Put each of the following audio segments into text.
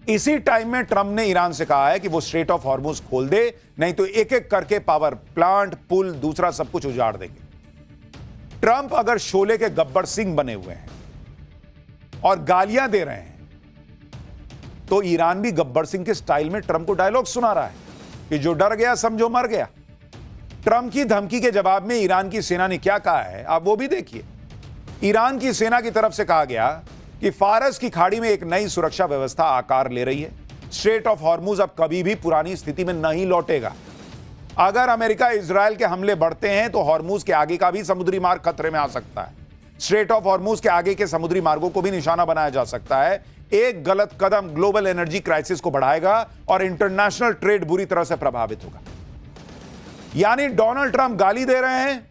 इसी टाइम में ट्रंप ने ईरान से कहा है कि वो स्ट्रेट ऑफ हॉर्मुज खोल दे, नहीं तो एक एक करके पावर प्लांट, पुल, दूसरा सब कुछ उजाड़ देंगे। ट्रंप अगर शोले के गब्बर सिंह बने हुए हैं और गालियां दे रहे हैं, तो ईरान भी गब्बर सिंह के स्टाइल में ट्रंप को डायलॉग सुना रहा है कि जो डर गया समझो मर गया। ट्रंप की धमकी के जवाब में ईरान की सेना ने क्या कहा है, आप वो भी देखिए। ईरान की सेना की तरफ से कहा गया कि फारस की खाड़ी में एक नई सुरक्षा व्यवस्था आकार ले रही है। स्ट्रेट ऑफ हॉर्मुज अब कभी भी पुरानी स्थिति में नहीं लौटेगा। अगर अमेरिका इजराइल के हमले बढ़ते हैं तो हॉर्मुज के आगे का भी समुद्री मार्ग खतरे में आ सकता है। स्ट्रेट ऑफ हॉर्मुज के आगे के समुद्री मार्गों को भी निशाना बनाया जा सकता है। एक गलत कदम ग्लोबल एनर्जी क्राइसिस को बढ़ाएगा और इंटरनेशनल ट्रेड बुरी तरह से प्रभावित होगा। यानी डोनाल्ड ट्रंप गाली दे रहे हैं,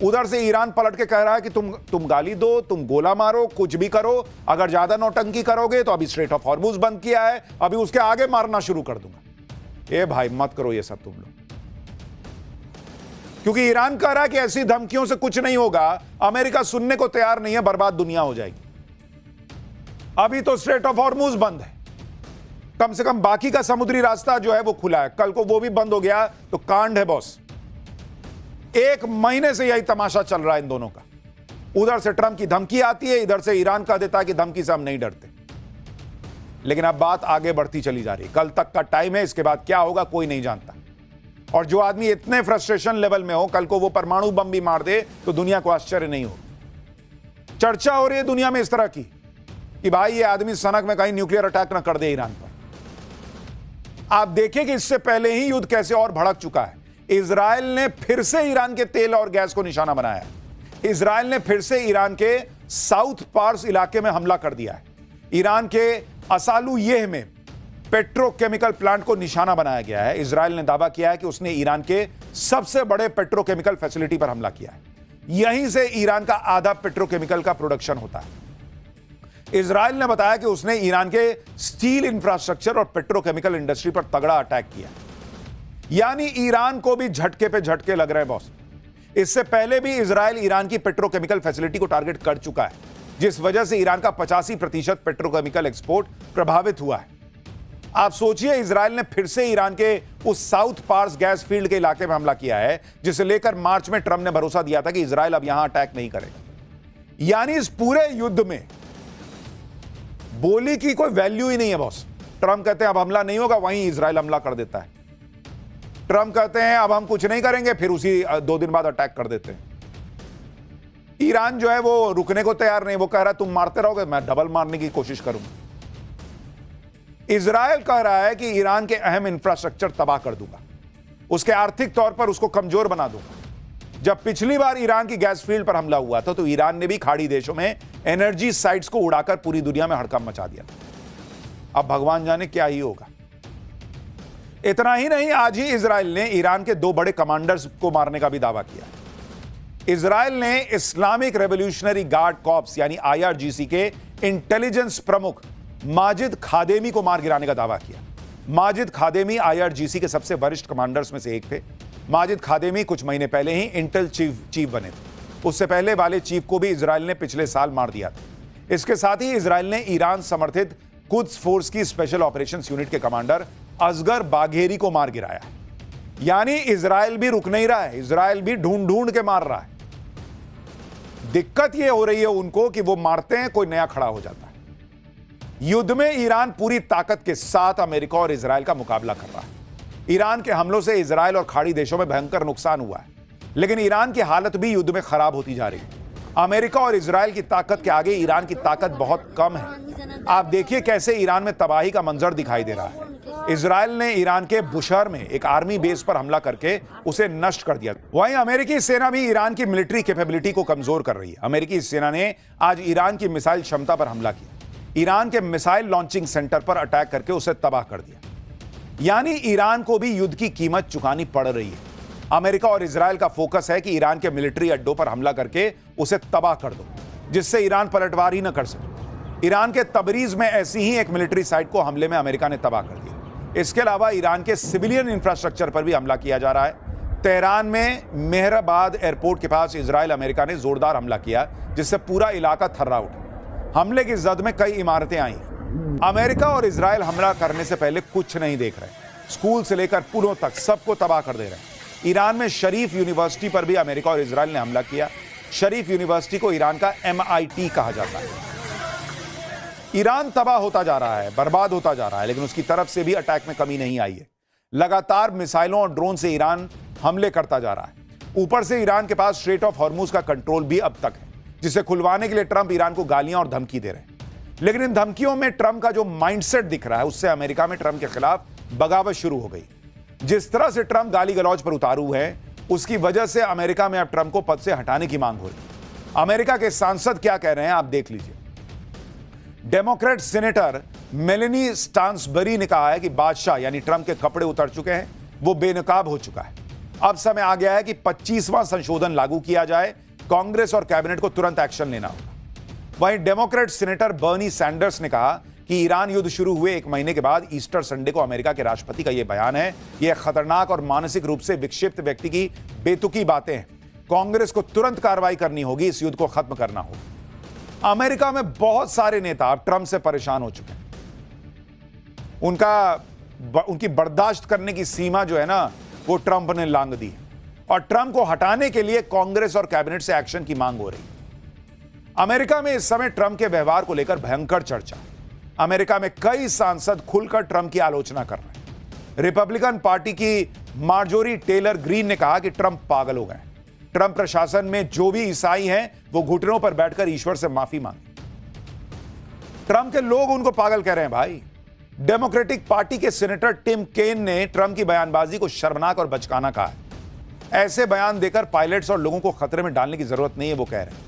उधर से ईरान पलट के कह रहा है कि तुम गाली दो, तुम गोला मारो, कुछ भी करो, अगर ज्यादा नौटंकी करोगे तो अभी स्ट्रेट ऑफ हॉर्मुज बंद किया है, अभी उसके आगे मारना शुरू कर दूंगा। ए भाई मत करो ये सब तुम लोग, क्योंकि ईरान कह रहा है कि ऐसी धमकियों से कुछ नहीं होगा। अमेरिका सुनने को तैयार नहीं है, बर्बाद दुनिया हो जाएगी। अभी तो स्ट्रेट ऑफ हॉर्मुज बंद है, कम से कम बाकी का समुद्री रास्ता जो है वो खुला है। कल को वो भी बंद हो गया तो कांड है बॉस। एक महीने से यही तमाशा चल रहा है इन दोनों का। उधर से ट्रंप की धमकी आती है, इधर से ईरान कह देता है कि धमकी से हम नहीं डरते। लेकिन अब बात आगे बढ़ती चली जा रही है। कल तक का टाइम है, इसके बाद क्या होगा कोई नहीं जानता। और जो आदमी इतने फ्रस्ट्रेशन लेवल में हो, कल को वो परमाणु बम भी मार दे तो दुनिया को आश्चर्य नहीं हो। चर्चा हो रही है दुनिया में इस तरह की कि भाई ये आदमी सनक में कहीं न्यूक्लियर अटैक ना कर दे ईरान पर। आप देखिए कि इससे पहले ही युद्ध कैसे और भड़क चुका है। इजराइल ने फिर से ईरान के तेल और गैस को निशाना बनाया है। इजराइल ने फिर से ईरान के साउथ पार्स इलाके में हमला कर दिया है। ईरान के असालुयेह में पेट्रोकेमिकल प्लांट को निशाना बनाया गया है। इजराइल ने दावा किया है कि उसने ईरान के सबसे बड़े पेट्रोकेमिकल फैसिलिटी पर हमला किया है। यहीं से ईरान का आधा पेट्रोकेमिकल का प्रोडक्शन होता है। इजराइल ने बताया कि उसने ईरान के स्टील इंफ्रास्ट्रक्चर और पेट्रोकेमिकल इंडस्ट्री पर तगड़ा अटैक किया। यानी ईरान को भी झटके पे झटके लग रहे हैं बॉस। इससे पहले भी इजराइल ईरान की पेट्रोकेमिकल फैसिलिटी को टारगेट कर चुका है, जिस वजह से ईरान का 85% पेट्रोकेमिकल एक्सपोर्ट प्रभावित हुआ है। आप सोचिए, इजराइल ने फिर से ईरान के उस साउथ पार्स गैस फील्ड के इलाके में हमला किया है, जिसे लेकर मार्च में ट्रंप ने भरोसा दिया था कि इजराइल अब यहां अटैक नहीं करेगा। यानी इस पूरे युद्ध में बोली की कोई वैल्यू ही नहीं है बॉस। ट्रंप कहते हैं अब हमला नहीं होगा, वहीं इजराइल हमला कर देता है। ट्रंप कहते हैं अब हम कुछ नहीं करेंगे, फिर उसी 2 दिन बाद अटैक कर देते हैं। ईरान जो है वो रुकने को तैयार नहीं, वो कह रहा है तुम मारते रहोगे, मैं डबल मारने की कोशिश करूंगा। इजराइल कह रहा है कि ईरान के अहम इंफ्रास्ट्रक्चर तबाह कर दूंगा, उसके आर्थिक तौर पर उसको कमजोर बना दूंगा। जब पिछली बार ईरान की गैस फील्ड पर हमला हुआ था तो ईरान ने भी खाड़ी देशों में एनर्जी साइट्स को उड़ाकर पूरी दुनिया में हड़कंप मचा दिया था। अब भगवान जाने क्या ही होगा। इतना ही नहीं, आज ही इजराइल ने ईरान के 2 बड़े कमांडर्स को मारने का भी दावा किया। इजराइल ने इस्लामिक रेवोल्यूशनरी गार्ड कॉर्प्स यानी IRGC के इंटेलिजेंस प्रमुख माजिद खादेमी को मार गिराने का दावा किया। माजिद खादेमी IRGC के सबसे वरिष्ठ कमांडर्स में से एक थे। माजिद खादेमी कुछ महीने पहले ही इंटेल चीफ बने थे। उससे पहले वाले चीफ को भी इजराइल ने पिछले साल मार दिया था। इसके साथ ही इजराइल ने ईरान समर्थित कुद्स फोर्स की स्पेशल ऑपरेशंस यूनिट के कमांडर असगर बाघेरी को मार गिराया। यानी इजराइल भी रुक नहीं रहा है, इजराइल भी ढूंढ ढूंढ के मार रहा है। दिक्कत यह हो रही है उनको कि वो मारते हैं, कोई नया खड़ा हो जाता है। युद्ध में ईरान पूरी ताकत के साथ अमेरिका और इजराइल का मुकाबला कर रहा है। ईरान के हमलों से इजराइल और खाड़ी देशों में भयंकर नुकसान हुआ है, लेकिन ईरान की हालत भी युद्ध में खराब होती जा रही है। अमेरिका और इजराइल की ताकत के आगे ईरान की ताकत बहुत कम है। आप देखिए कैसे ईरान में तबाही का मंजर दिखाई दे रहा है। इजराइल ने ईरान के बुशहर में एक आर्मी बेस पर हमला करके उसे नष्ट कर दिया। वहीं अमेरिकी सेना भी ईरान की मिलिट्री कैपेबिलिटी को कमजोर कर रही है। अमेरिकी सेना ने आज ईरान की मिसाइल क्षमता पर हमला किया। ईरान के मिसाइल लॉन्चिंग सेंटर पर अटैक करके उसे तबाह कर दिया। यानी ईरान को भी युद्ध की कीमत चुकानी पड़ रही है। अमेरिका और इजराइल का फोकस है कि ईरान के मिलिट्री अड्डों पर हमला करके उसे तबाह कर दो, जिससे ईरान पलटवार ही न कर सके। ईरान के तबरीज में ऐसी ही एक मिलिट्री साइट को हमले में अमेरिका ने तबाह कर दिया। इसके अलावा ईरान के सिविलियन इंफ्रास्ट्रक्चर पर भी हमला किया जा रहा है। तेहरान में मेहराबाद एयरपोर्ट के पास इजराइल अमेरिका ने जोरदार हमला किया, जिससे पूरा इलाका थर्रा उठा। हमले की जद में कई इमारतें आई, अमेरिका और इजराइल हमला करने से पहले कुछ नहीं देख रहे, स्कूल से लेकर पुलों तक सबको तबाह कर दे रहे हैं। ईरान में शरीफ यूनिवर्सिटी पर भी अमेरिका और इजराइल ने हमला किया। शरीफ यूनिवर्सिटी को ईरान का MIT कहा जाता है। ईरान तबाह होता जा रहा है, बर्बाद होता जा रहा है, लेकिन उसकी तरफ से भी अटैक में कमी नहीं आई है। लगातार मिसाइलों और ड्रोन से ईरान हमले करता जा रहा है। ऊपर से ईरान के पास स्ट्रेट ऑफ हॉर्मुज का कंट्रोल भी अब तक है, जिसे खुलवाने के लिए ट्रंप ईरान को गालियां और धमकी दे रहे हैं। लेकिन इन धमकियों में ट्रंप का जो माइंडसेट दिख रहा है, उससे अमेरिका में ट्रंप के खिलाफ बगावत शुरू हो गई। जिस तरह से ट्रंप गाली गलौज पर उतारू है, उसकी वजह से अमेरिका में अब ट्रंप को पद से हटाने की मांग हो रही। अमेरिका के सांसद क्या कह रहे हैं, आप देख लीजिए। डेमोक्रेट सीनेटर मेलेनी स्टांसबरी ने कहा है कि बादशाह यानी ट्रंप के कपड़े उतर चुके हैं, वो बेनकाब हो चुका है। अब समय आ गया है कि 25वां संशोधन लागू किया जाए। कांग्रेस और कैबिनेट को तुरंत एक्शन लेना होगा। वहीं डेमोक्रेट सीनेटर बर्नी सैंडर्स ने कहा कि ईरान युद्ध शुरू हुए 1 महीने के बाद ईस्टर संडे को अमेरिका के राष्ट्रपति का यह बयान है, यह खतरनाक और मानसिक रूप से विक्षिप्त व्यक्ति की बेतुकी बातें हैं। कांग्रेस को तुरंत कार्रवाई करनी होगी, इस युद्ध को खत्म करना होगा। अमेरिका में बहुत सारे नेता अब ट्रंप से परेशान हो चुके हैं। उनकी बर्दाश्त करने की सीमा जो है ना, वो ट्रंप ने लांघ दी है और ट्रंप को हटाने के लिए कांग्रेस और कैबिनेट से एक्शन की मांग हो रही है। अमेरिका में इस समय ट्रंप के व्यवहार को लेकर भयंकर चर्चा है। अमेरिका में कई सांसद खुलकर ट्रंप की आलोचना कर रहे हैं। रिपब्लिकन पार्टी की मार्जोरी टेलर ग्रीन ने कहा कि ट्रंप पागल हो गए। ट्रंप प्रशासन में जो भी ईसाई हैं, वो घुटनों पर बैठकर ईश्वर से माफी मांगे। ट्रंप के लोग उनको पागल कह रहे हैं भाई। डेमोक्रेटिक पार्टी के सीनेटर टिम केन ने ट्रंप की बयानबाजी को शर्मनाक और बचकाना कहा है। ऐसे बयान देकर पायलट्स और लोगों को खतरे में डालने की जरूरत नहीं है, वो कह रहे हैं।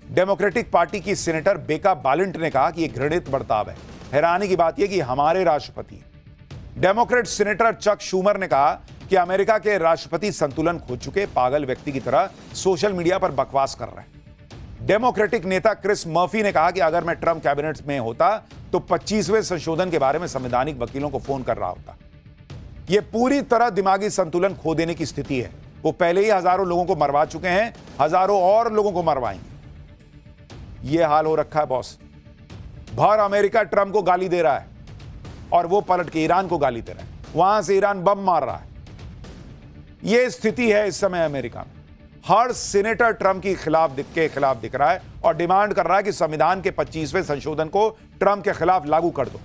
डेमोक्रेटिक पार्टी की सीनेटर बेका बालिंट ने कहा कि यह घृणित बर्ताव है। हैरानी की बात यह कि हमारे राष्ट्रपति। डेमोक्रेट सीनेटर चक शूमर ने कहा कि अमेरिका के राष्ट्रपति संतुलन खो चुके पागल व्यक्ति की तरह सोशल मीडिया पर बकवास कर रहे हैं। डेमोक्रेटिक नेता क्रिस मर्फी ने कहा कि अगर मैं ट्रंप कैबिनेट में होता तो 25वें संशोधन के बारे में संवैधानिक वकीलों को फोन कर रहा होता। यह पूरी तरह दिमागी संतुलन खो देने की स्थिति है। वो पहले ही हजारों लोगों को मरवा चुके हैं, हजारों और लोगों को मरवाएंगे। यह हाल हो रखा है बॉस। भर अमेरिका ट्रंप को गाली दे रहा है और वो पलट के ईरान को गाली दे रहा है। वहां से ईरान बम मार रहा है। यह स्थिति है इस समय अमेरिका में। हर सीनेटर ट्रंप के खिलाफ दिख रहा है और डिमांड कर रहा है कि संविधान के 25वें संशोधन को ट्रंप के खिलाफ लागू कर दो।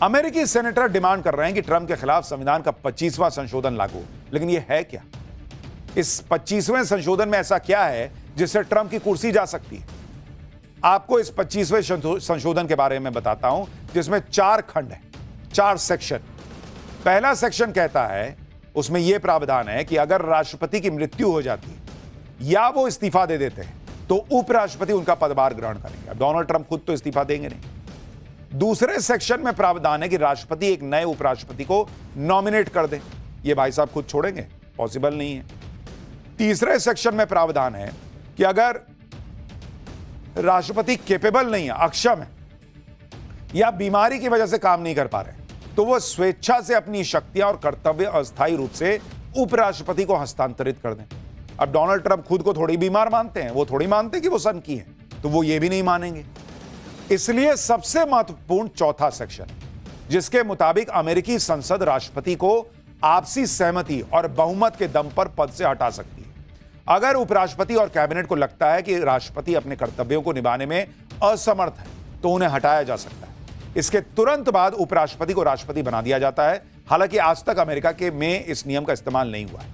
अमेरिकी सीनेटर डिमांड कर रहे हैं कि ट्रंप के खिलाफ संविधान का 25वां संशोधन लागू। लेकिन यह है क्या? इस 25वें संशोधन में ऐसा क्या है जिससे ट्रंप की कुर्सी जा सकती है? आपको इस 25वें संशोधन के बारे में बताता हूं, जिसमें 4 खंड है, 4 सेक्शन। पहला सेक्शन कहता है, उसमें यह प्रावधान है कि अगर राष्ट्रपति की मृत्यु हो जाती है या वो इस्तीफा दे देते हैं तो उपराष्ट्रपति उनका पदभार ग्रहण करेंगे। अब डोनाल्ड ट्रंप खुद तो इस्तीफा देंगे नहीं। दूसरे सेक्शन में प्रावधान है कि राष्ट्रपति एक नए उपराष्ट्रपति को नॉमिनेट कर दे। ये भाई साहब खुद छोड़ेंगे? पॉसिबल नहीं है। तीसरे सेक्शन में प्रावधान है कि अगर राष्ट्रपति कैपेबल नहीं है, अक्षम है या बीमारी की वजह से काम नहीं कर पा रहे, तो वो स्वेच्छा से अपनी शक्तियां और कर्तव्य अस्थायी रूप से उपराष्ट्रपति को हस्तांतरित कर दें। अब डोनाल्ड ट्रंप खुद को थोड़ी बीमार मानते हैं, वो थोड़ी मानते कि वो सन की है, तो वो ये भी नहीं मानेंगे। इसलिए सबसे महत्वपूर्ण चौथा सेक्शन, जिसके मुताबिक अमेरिकी संसद राष्ट्रपति को आपसी सहमति और बहुमत के दम पर पद से हटा सकती है। अगर उपराष्ट्रपति और कैबिनेट को लगता है कि राष्ट्रपति अपने कर्तव्यों को निभाने में असमर्थ है, तो उन्हें हटाया जा सकता है। इसके तुरंत बाद उपराष्ट्रपति को राष्ट्रपति बना दिया जाता है। हालांकि आज तक अमेरिका के में इस नियम का इस्तेमाल नहीं हुआ है।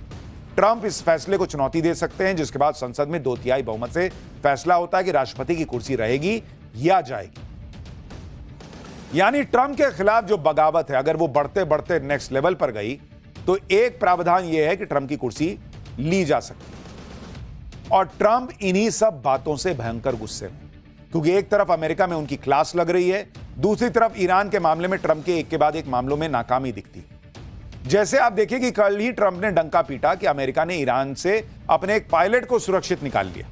ट्रंप इस फैसले को चुनौती दे सकते हैं, जिसके बाद संसद में 2/3 बहुमत से फैसला होता है कि राष्ट्रपति की कुर्सी रहेगी या जाएगी। यानी ट्रंप के खिलाफ जो बगावत है, अगर वो बढ़ते बढ़ते नेक्स्ट लेवल पर गई, तो एक प्रावधान यह है कि ट्रंप की कुर्सी ली जा सकती है। और ट्रंप इन्हीं सब बातों से भयंकर गुस्से में, क्योंकि एक तरफ अमेरिका में उनकी क्लास लग रही है, दूसरी तरफ ईरान के मामले में ट्रंप के एक के बाद एक मामलों में नाकामी दिखती है। जैसे आप देखिए कि कल ही ट्रंप ने डंका पीटा कि अमेरिका ने ईरान से अपने एक पायलट को सुरक्षित निकाल लिया।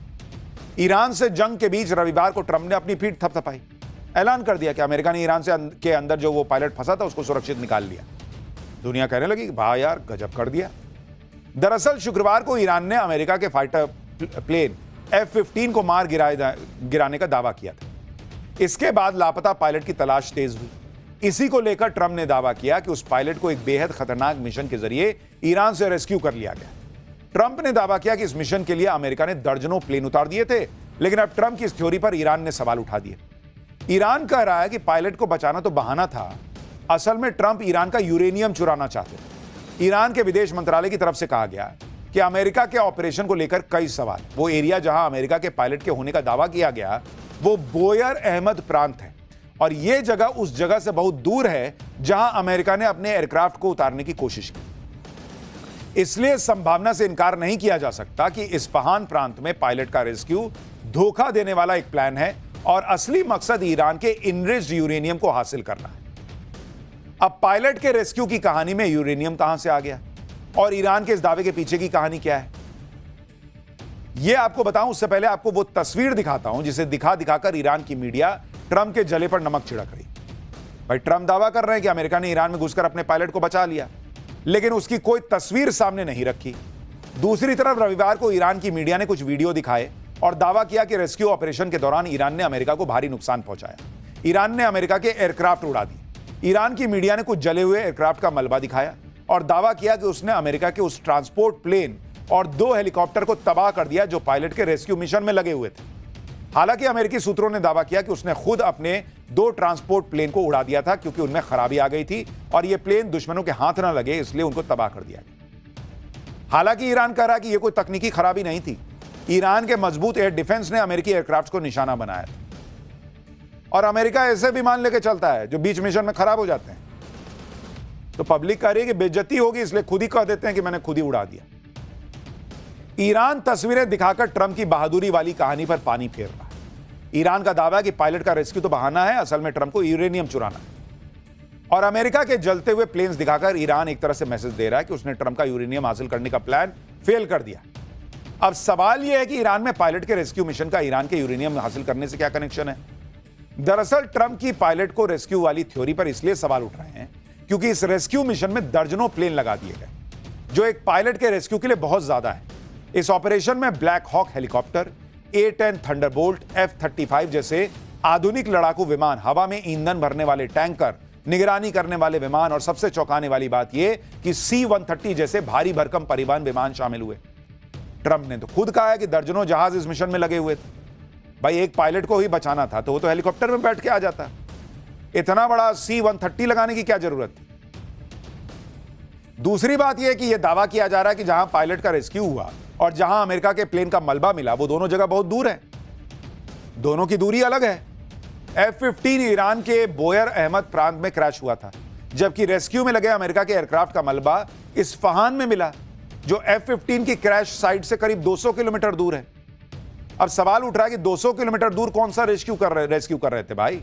ईरान से जंग के बीच रविवार को ट्रंप ने अपनी पीठ थपथपाई, ऐलान कर दिया कि अमेरिका ने ईरान से के अंदर जो वो पायलट फंसा था उसको सुरक्षित निकाल लिया। दुनिया कहने लगी भाई यार गजब कर दिया। दरअसल शुक्रवार को ईरान ने अमेरिका के फाइटर प्लेन F-15 को मार गिराने का दावा किया था। इसके बाद लापता पायलट की तलाश तेज हुई। इसी को लेकर ट्रंप ने दावा किया कि उस पायलट को एक बेहद खतरनाक मिशन के जरिए ईरान से रेस्क्यू कर लिया गया। ट्रंप ने दावा किया कि इस मिशन के लिए अमेरिका ने दर्जनों प्लेन उतार दिए थे, लेकिन अब ट्रंप की इस थ्योरी पर ईरान ने सवाल उठा दिए। ईरान कह रहा है कि पायलट को बचाना तो बहाना था, असल में ट्रंप ईरान का यूरेनियम चुराना चाहते थे। ईरान के विदेश मंत्रालय की तरफ से कहा गया कि अमेरिका के ऑपरेशन को लेकर कई सवाल। वो एरिया जहां अमेरिका के पायलट के होने का दावा किया गया वो बोयर अहमद प्रांत है, और यह जगह उस जगह से बहुत दूर है जहां अमेरिका ने अपने एयरक्राफ्ट को उतारने की कोशिश की। इसलिए संभावना से इनकार नहीं किया जा सकता कि इस्फहान प्रांत में पायलट का रेस्क्यू धोखा देने वाला एक प्लान है और असली मकसद ईरान के इनरिच्ड यूरेनियम को हासिल करना है। अब पायलट के रेस्क्यू की कहानी में यूरेनियम कहां से आ गया और ईरान के इस दावे के पीछे की कहानी क्या है, यह आपको बताऊं उससे पहले आपको वो तस्वीर दिखाता हूं जिसे दिखाकर ईरान की मीडिया ट्रंप के जले पर नमक छिड़क रही। भाई ट्रंप दावा कर रहे हैं कि अमेरिका ने ईरान में घुसकर अपने पायलट को बचा लिया, लेकिन उसकी कोई तस्वीर सामने नहीं रखी। दूसरी तरफ रविवार को ईरान की मीडिया ने कुछ वीडियो दिखाए और दावा किया कि रेस्क्यू ऑपरेशन के दौरान ईरान ने अमेरिका को भारी नुकसान पहुंचाया। ईरान ने अमेरिका के एयरक्राफ्ट उड़ा दिए। ईरान की मीडिया ने कुछ जले हुए एयरक्राफ्ट का मलबा दिखाया और दावा किया कि उसने अमेरिका के उस ट्रांसपोर्ट प्लेन और 2 हेलीकॉप्टर को तबाह कर दिया जो पायलट के रेस्क्यू मिशन में लगे हुए थे। हालांकि अमेरिकी सूत्रों ने दावा किया कि उसने खुद अपने 2 ट्रांसपोर्ट प्लेन को उड़ा दिया था क्योंकि उनमें खराबी आ गई थी और ये प्लेन दुश्मनों के हाथ न लगे, इसलिए उनको तबाह कर दिया गया। हालांकि ईरान कह रहा कि यह कोई तकनीकी खराबी नहीं थी। ईरान के मजबूत एयर डिफेंस ने अमेरिकी एयरक्राफ्ट को निशाना बनाया था, और अमेरिका ऐसे विमान लेके चलता है जो बीच मिशन में खराब हो जाते हैं। तो पब्लिक कह रही है कि बेइज्जती होगी, इसलिए खुद ही कह देते हैं कि मैंने खुद ही उड़ा दिया। ईरान तस्वीरें दिखाकर ट्रंप की बहादुरी वाली कहानी पर पानी फेर रहा है। ईरान का दावा है कि पायलट का रेस्क्यू तो बहाना है, असल में ट्रंप को यूरेनियम चुराना है। और अमेरिका के जलते हुए प्लेन्स दिखाकर ईरान एक तरह से मैसेज दे रहा है कि उसने ट्रंप का यूरेनियम हासिल करने का प्लान फेल कर दिया। अब सवाल यह है कि ईरान में पायलट के रेस्क्यू मिशन का ईरान के यूरेनियम हासिल करने से क्या कनेक्शन है। दरअसल ट्रंप की पायलट को रेस्क्यू वाली थ्योरी पर इसलिए सवाल उठ रहे हैं क्योंकि इस रेस्क्यू मिशन में दर्जनों प्लेन लगा दिए गए, जो एक पायलट के रेस्क्यू के लिए बहुत ज्यादा है। इस ऑपरेशन में Black Hawk helicopter, A-10 Thunderbolt, F-35 जैसे आधुनिक लड़ाकू विमान, हवा में ईंधन भरने वाले टैंकर, निगरानी करने वाले विमान और सबसे चौंकाने वाली बात यह कि C-130 जैसे भारी भरकम परिवहन विमान शामिल हुए। ट्रंप ने तो खुद कहा है कि दर्जनों जहाज इस मिशन में लगे हुए थे। भाई एक पायलट को ही बचाना था तो वो तो हेलीकॉप्टर में बैठ के आ जाता। इतना बड़ा C-130 लगाने की क्या जरूरत थी। दूसरी बात यह कि यह दावा किया जा रहा है कि जहां पायलट का रेस्क्यू हुआ और जहां अमेरिका के प्लेन का मलबा मिला वो दोनों जगह बहुत दूर है, दोनों की दूरी अलग है। F-15 ईरान के बोयर अहमद प्रांत में क्रैश हुआ था, जबकि रेस्क्यू में लगे अमेरिका के एयरक्राफ्ट का मलबा इस्फहान में मिला, जो F-15 की क्रैश साइट से करीब 200 किलोमीटर दूर है। अब सवाल उठ रहा है कि 200 किलोमीटर दूर कौन सा रेस्क्यू कर रहे थे भाई,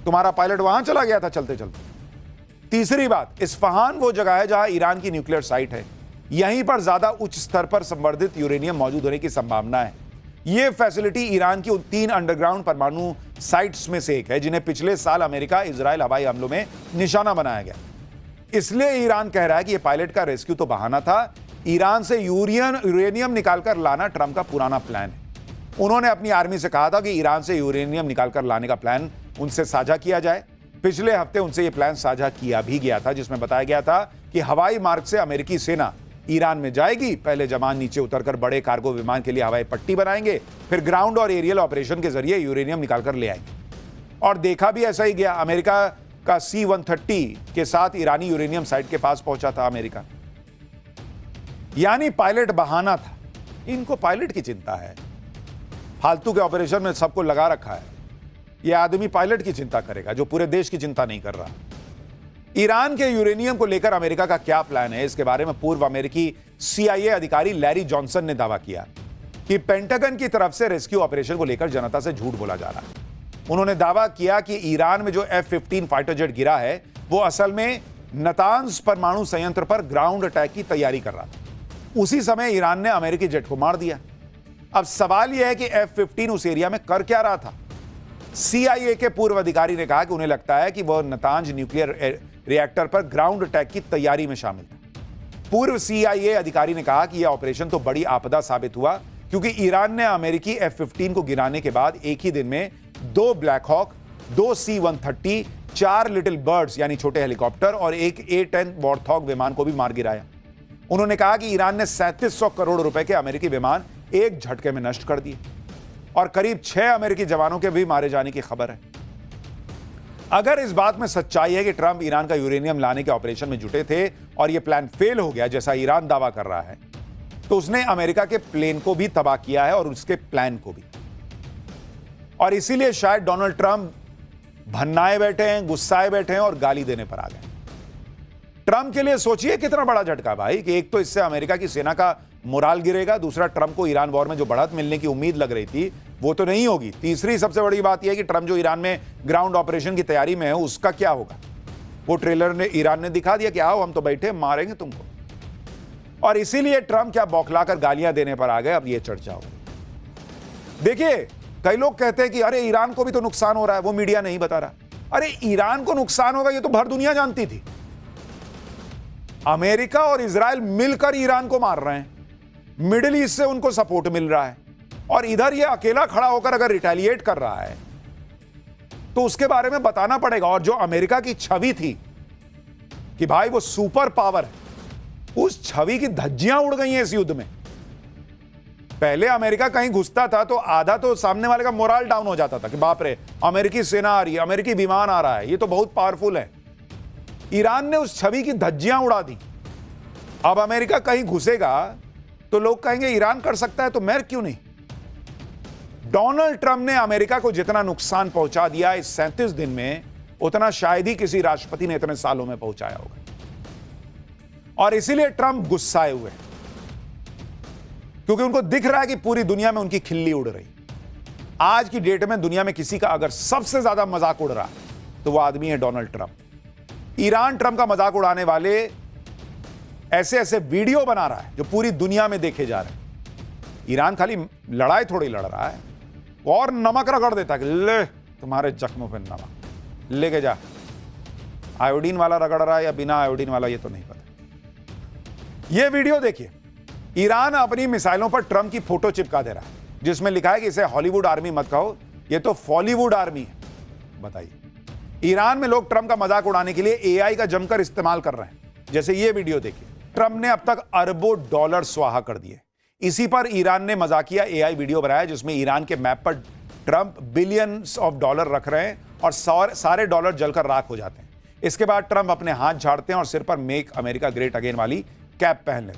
तुम्हारा पायलट वहां चला गया था चलते चलते। तीसरी बात, इस्फहान वो जगह है जहां ईरान की न्यूक्लियर साइट है, यहीं पर ज्यादा उच्च स्तर पर संवर्धित यूरेनियम मौजूद होने की संभावना है। यह फैसिलिटी ईरान की उन 3 अंडरग्राउंड परमाणु साइट्स में से एक है जिन्हें पिछले साल अमेरिका इजराइल हवाई हमलों में निशाना बनाया गया। इसलिए ईरान कह रहा है कि यह पायलट का रेस्क्यू तो बहाना था, ईरान से यूरेनियम निकालकर लाना ट्रंप का पुराना प्लान है। उन्होंने अपनी आर्मी से कहा था कि ईरान से यूरेनियम निकालकर लाने का प्लान उनसे साझा किया जाए। पिछले हफ्ते उनसे यह प्लान साझा किया भी गया था, जिसमें बताया गया था कि हवाई मार्ग से अमेरिकी सेना ईरान में जाएगी। पहले जवान नीचे उतरकर बड़े कार्गो विमान के लिए हवाई पट्टी बनाएंगे, फिर ग्राउंड और एरियल ऑपरेशन के जरिए यूरेनियम निकालकर ले आएंगे। और देखा भी ऐसा ही गया। अमेरिका का C-130 के साथ ईरानी यूरेनियम साइट के पास पहुंचा था अमेरिका। यानी पायलट बहाना था, इनको पायलट की चिंता है। फालतू के ऑपरेशन में सबको लगा रखा है। यह आदमी पायलट की चिंता करेगा जो पूरे देश की चिंता नहीं कर रहा। ईरान के यूरेनियम को लेकर अमेरिका का क्या प्लान है, इसके बारे में पूर्व अमेरिकी CIA अधिकारी लैरी जॉनसन ने दावा किया कि पेंटागन की तरफ से रेस्क्यू ऑपरेशन को लेकर जनता से झूठ बोला जा रहा है। उन्होंने दावा किया कि ईरान में जो F-15 फाइटर जेट गिरा है वो असल में नतांज परमाणु संयंत्र पर ग्राउंड अटैक की तैयारी कर रहा था। उसी समय ईरान ने अमेरिकी जेट को मार दिया। अब सवाल यह है कि F-15 उस एरिया में कर क्या रहा था। CIA के पूर्व अधिकारी ने कहा कि उन्हें लगता है कि वह नतांज न्यूक्लियर रिएक्टर पर ग्राउंड अटैक की तैयारी में शामिल था। पूर्व CIA अधिकारी ने कहा कि यह ऑपरेशन तो बड़ी आपदा साबित हुआ क्योंकि ईरान ने अमेरिकी F-15 को गिराने के बाद एक ही दिन में 2 Black Hawk, 2 C-130, 4 little birds यानी छोटे हेलीकॉप्टर और एक A-10 वॉर्थॉग विमान को भी मार गिराया। उन्होंने कहा कि ईरान ने 3700 करोड़ रुपए के अमेरिकी विमान एक झटके में नष्ट कर दिए और करीब 6 अमेरिकी जवानों के भी मारे जाने की खबर है। अगर इस बात में सच्चाई है कि ट्रंप ईरान का यूरेनियम लाने के ऑपरेशन में जुटे थे और यह प्लान फेल हो गया जैसा ईरान दावा कर रहा है, तो उसने अमेरिका के प्लेन को भी तबाह किया है और उसके प्लान को भी। और इसीलिए शायद डोनाल्ड ट्रंप भन्नाए बैठे हैं, गुस्साए बैठे हैं और गाली देने पर आ गए। ट्रंप के लिए सोचिए कितना बड़ा झटका भाई कि एक तो इससे अमेरिका की सेना का मोराल गिरेगा, दूसरा ट्रंप को ईरान वॉर में जो बढ़त मिलने की उम्मीद लग रही थी वो तो नहीं होगी। तीसरी सबसे बड़ी बात यह है कि ट्रंप जो ईरान में ग्राउंड ऑपरेशन की तैयारी में है उसका क्या होगा। वो ट्रेलर ने ईरान ने दिखा दिया कि आओ हम तो बैठे मारेंगे तुमको। और इसीलिए ट्रंप क्या बौखलाकर गालियां देने पर आ गए। अब ये चर्चा हो। देखिए कई लोग कहते हैं कि अरे ईरान को भी तो नुकसान हो रहा है, वो मीडिया नहीं बता रहा। अरे ईरान को नुकसान होगा ये तो भर दुनिया जानती थी। अमेरिका और इजराइल मिलकर ईरान को मार रहे हैं, मिडिल ईस्ट से उनको सपोर्ट मिल रहा है और इधर ये अकेला खड़ा होकर अगर रिटेलिएट कर रहा है तो उसके बारे में बताना पड़ेगा। और जो अमेरिका की छवि थी कि भाई वो सुपर पावर है, उस छवि की धज्जियां उड़ गई हैं इस युद्ध में। पहले अमेरिका कहीं घुसता था तो आधा तो सामने वाले का मोरल डाउन हो जाता था कि बाप रे अमेरिकी सेना आ रही है, अमेरिकी विमान आ रहा है, ये तो बहुत पावरफुल है। ईरान ने उस छवि की धज्जियां उड़ा दी। अब अमेरिका कहीं घुसेगा तो लोग कहेंगे ईरान कर सकता है तो मैं क्यों नहीं। डोनाल्ड ट्रंप ने अमेरिका को जितना नुकसान पहुंचा दिया इस 37 दिन में, उतना शायद ही किसी राष्ट्रपति ने इतने सालों में पहुंचाया होगा। और इसीलिए ट्रंप गुस्साए हुए, क्योंकि उनको दिख रहा है कि पूरी दुनिया में उनकी खिल्ली उड़ रही। आज की डेट में दुनिया में किसी का अगर सबसे ज्यादा मजाक उड़ रहा है तो वह आदमी है डोनाल्ड ट्रंप। ईरान ट्रंप का मजाक उड़ाने वाले ऐसे ऐसे वीडियो बना रहा है जो पूरी दुनिया में देखे जा रहे हैं। ईरान खाली लड़ाई थोड़ी लड़ रहा है, और नमक रगड़ देता कि ले तुम्हारे जख्मों पे नमक लेके जा। आयोडीन वाला रगड़ रहा है या बिना आयोडीन वाला ये तो नहीं पता। ये वीडियो देखिए, ईरान अपनी मिसाइलों पर ट्रंप की फोटो चिपका दे रहा है जिसमें लिखा है कि इसे हॉलीवुड आर्मी मत कहो, ये तो फॉलीवुड आर्मी है। बताइए, ईरान में लोग ट्रंप का मजाक उड़ाने के लिए एआई का जमकर इस्तेमाल कर रहे हैं। जैसे ये वीडियो देखिए, ट्रंप ने अब तक अरबों डॉलर स्वाहा कर दिए। इसी पर ईरान ने मजाकिया एआई वीडियो बनाया जिसमें ईरान के मैप पर ट्रंप बिलियंस ऑफ डॉलर रख रहे हैं और सारे डॉलर जलकर राख हो जाते हैं। इसके बाद ट्रंप अपने हाथ झाड़ते हैं और सिर पर मेक अमेरिका ग्रेट अगेन वाली कैप पहन लेते हैं।